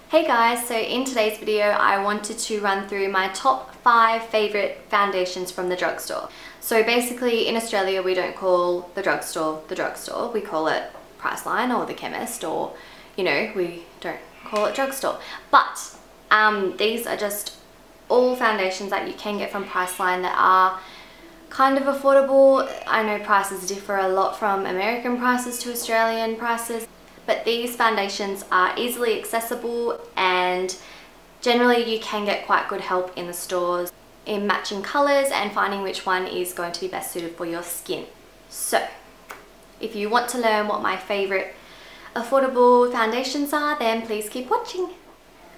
Hey guys, so in today's video I wanted to run through my top 5 favorite foundations from the drugstore. So basically in Australia we don't call the drugstore, we call it Priceline or the chemist, or you know, we don't call it drugstore. But these are just all foundations that you can get from Priceline that are kind of affordable. I know prices differ a lot from American prices to Australian prices, but these foundations are easily accessible and generally you can get quite good help in the stores in matching colours and finding which one is going to be best suited for your skin. So if you want to learn what my favourite affordable foundations are, then please keep watching.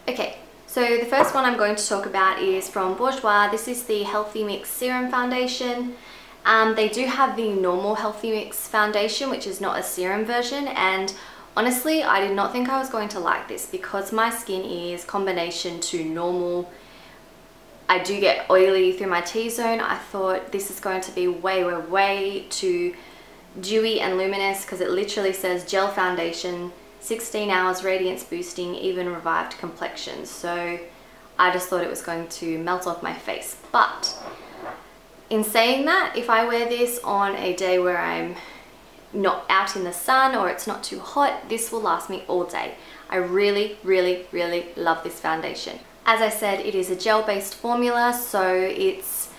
Okay, so the first one I'm going to talk about is from Bourjois. This is the Healthy Mix Serum Foundation. They do have the normal Healthy Mix foundation, which is not a serum version, and honestly, I did not think I was going to like this because my skin is combination to normal. I do get oily through my T-zone. I thought this is going to be way too dewy and luminous because it literally says gel foundation, 16 hours radiance boosting, even revived complexion. So I just thought it was going to melt off my face. But in saying that, if I wear this on a day where I'm not out in the sun or it's not too hot, this will last me all day. I really love this foundation. As I said, it is a gel-based formula, so it's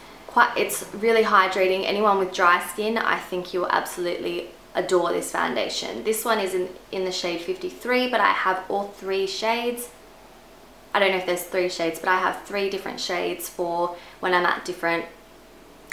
really hydrating. Anyone with dry skin, I think you'll absolutely adore this foundation. This one is in the shade 53, but I have all 3 shades. I don't know if there's 3 shades, but I have 3 different shades for when I'm at different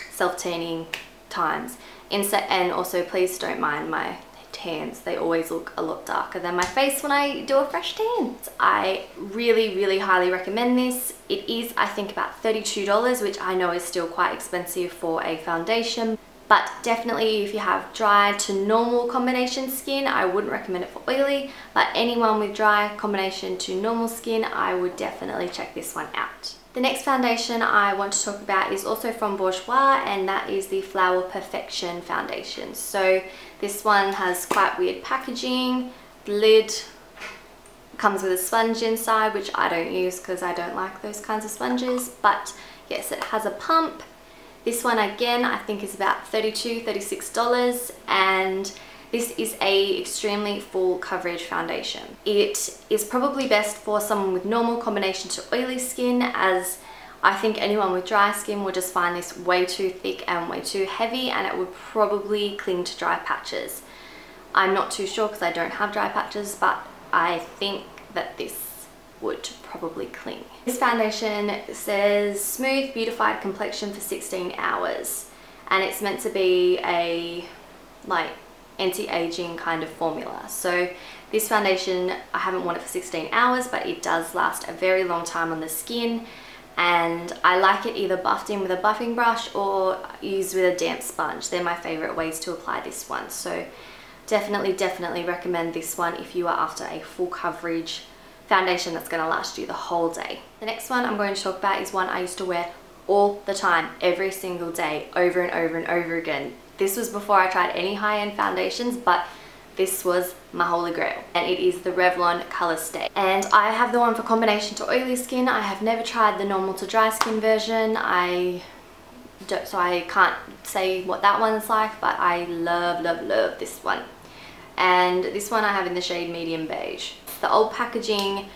self-tanning times. And also, please don't mind my tans, they always look a lot darker than my face when I do a fresh tan. I really highly recommend this. It is, I think, about $32, which I know is still quite expensive for a foundation, but definitely if you have dry to normal combination skin, I wouldn't recommend it for oily, but anyone with dry combination to normal skin, I would definitely check this one out. The next foundation I want to talk about is also from Bourjois, and that is the Flower Perfection foundation. So this one has quite weird packaging. The lid comes with a sponge inside, which I don't use because I don't like those kinds of sponges, but yes, it has a pump. This one again I think is about $32, $36, and this is a extremely full coverage foundation. It is probably best for someone with normal combination to oily skin, as I think anyone with dry skin will just find this way too thick and way too heavy, and it would probably cling to dry patches. I'm not too sure because I don't have dry patches, but I think that this would probably cling. This foundation says smooth beautified complexion for 16 hours, and it's meant to be a anti-aging kind of formula. So this foundation, I haven't worn it for 16 hours, but it does last a very long time on the skin, and I like it either buffed in with a buffing brush or used with a damp sponge. They're my favorite ways to apply this one. So definitely recommend this one if you are after a full coverage foundation that's going to last you the whole day. The next one I'm going to talk about is one I used to wear all the time, every single day, over and over again. This was before I tried any high-end foundations, but this was my holy grail, and it is the Revlon Colorstay. And I have the one for combination to oily skin. I have never tried the normal to dry skin version. So I can't say what that one's like, but I love this one. And this one I have in the shade medium beige. The old packaging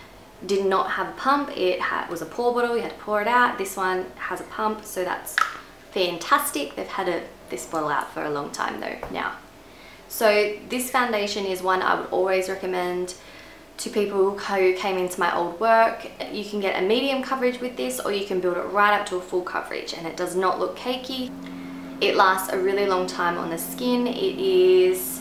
did not have a pump. It was a pour bottle, you had to pour it out. This one has a pump, so that's fantastic. They've had this bottle out for a long time though now. So this foundation is one I would always recommend to people who came into my old work. You can get a medium coverage with this, or you can build it right up to a full coverage, and it does not look cakey. It lasts a really long time on the skin. It is,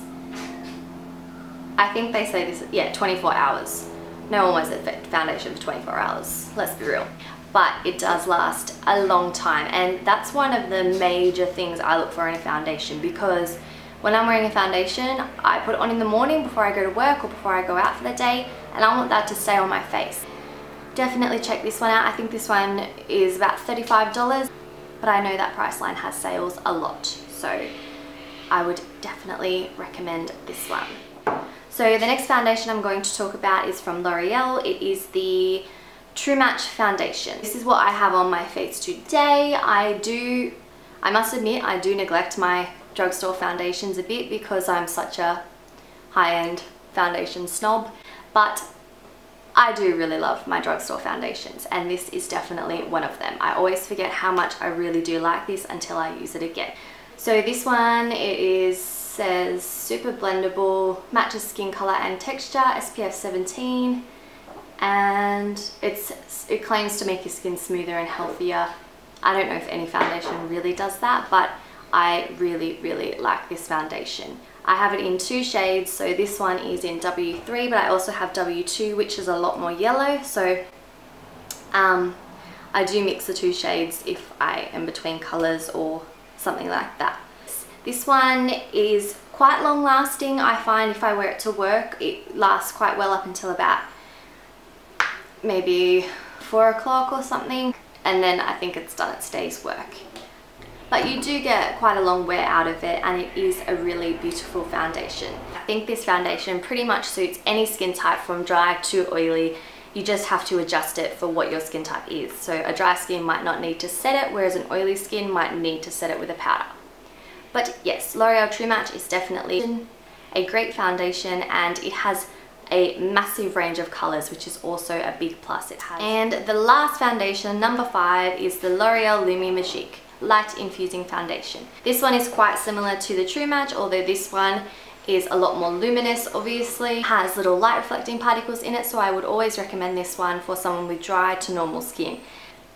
I think they say this, yeah, 24 hours. No one wears a foundation for 24 hours, let's be real. But it does last a long time, and that's one of the major things I look for in a foundation, because when I'm wearing a foundation, I put it on in the morning before I go to work or before I go out for the day, and I want that to stay on my face. Definitely check this one out. I think this one is about $35, but I know that Priceline has sales a lot, so I would definitely recommend this one. So the next foundation I'm going to talk about is from L'Oreal. It is the True Match foundation. This is what I have on my face today. I must admit, I do neglect my drugstore foundations a bit because I'm such a high-end foundation snob, but I do really love my drugstore foundations, and this is definitely one of them. I always forget how much I really do like this until I use it again. So this one, says super blendable, matches skin color and texture, SPF 17, and it claims to make your skin smoother and healthier. I don't know if any foundation really does that, but I really like this foundation. I have it in 2 shades, so this one is in W3, but I also have W2, which is a lot more yellow, so I do mix the 2 shades if I am between colors or something like that. This one is quite long lasting. I find if I wear it to work, it lasts quite well up until about maybe 4 o'clock or something, and then I think it's done its day's work. But you do get quite a long wear out of it, and it is a really beautiful foundation. I think this foundation pretty much suits any skin type from dry to oily. You just have to adjust it for what your skin type is. So a dry skin might not need to set it, whereas an oily skin might need to set it with a powder. But yes, L'Oreal True Match is definitely a great foundation, and it has a massive range of colors, which is also a big plus it has. And the last foundation, number 5, is the L'Oreal Lumi Magique Light Infusing Foundation. This one is quite similar to the True Match, although this one is a lot more luminous, obviously. It has little light reflecting particles in it, so I would always recommend this one for someone with dry to normal skin.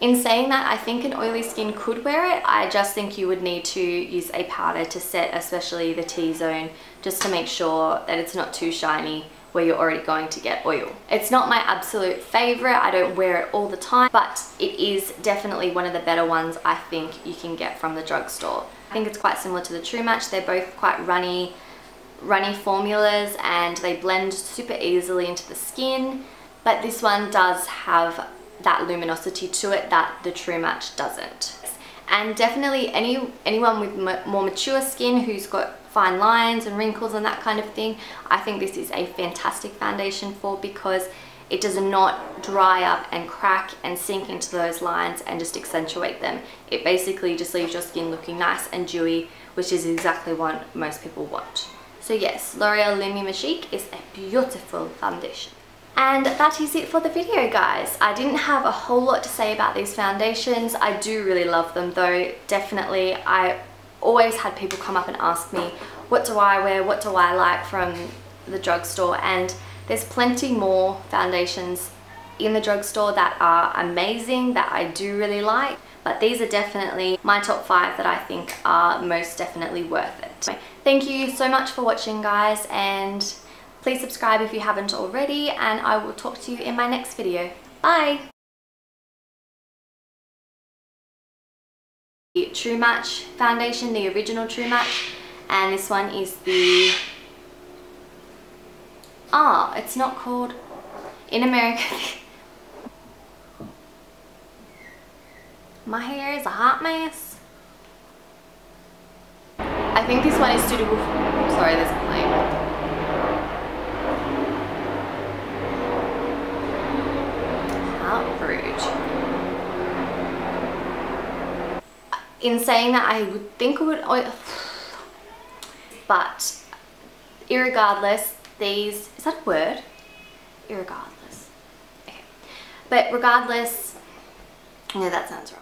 In saying that, I think an oily skin could wear it. I just think you would need to use a powder to set, especially the T-zone, just to make sure that it's not too shiny where you're already going to get oil. It's not my absolute favorite. I don't wear it all the time, but it is definitely one of the better ones I think you can get from the drugstore. I think it's quite similar to the True Match. They're both quite runny formulas, and they blend super easily into the skin, but this one does have that luminosity to it that the True Match doesn't. And definitely anyone with more mature skin who's got fine lines and wrinkles and that kind of thing, I think this is a fantastic foundation for, because it does not dry up and crack and sink into those lines and just accentuate them. It basically just leaves your skin looking nice and dewy, which is exactly what most people want. So yes, L'Oreal Lumi Magique is a beautiful foundation. And that is it for the video, guys. I didn't have a whole lot to say about these foundations. I do really love them though, definitely. I always had people come up and ask me, what do I wear, what do I like from the drugstore? And there's plenty more foundations in the drugstore that are amazing, that I do really like. But these are definitely my top 5 that I think are most definitely worth it. Thank you so much for watching, guys, and please subscribe if you haven't already, and I will talk to you in my next video. Bye! The True Match foundation, the original True Match, and this one is the... it's not called... In America... My hair is a hot mess. I think this one is suitable for... Sorry, there's a plane. How rude. In saying that, I would think it would... But, irregardless, these... Is that a word? Irregardless. Okay. But regardless... No, that sounds wrong.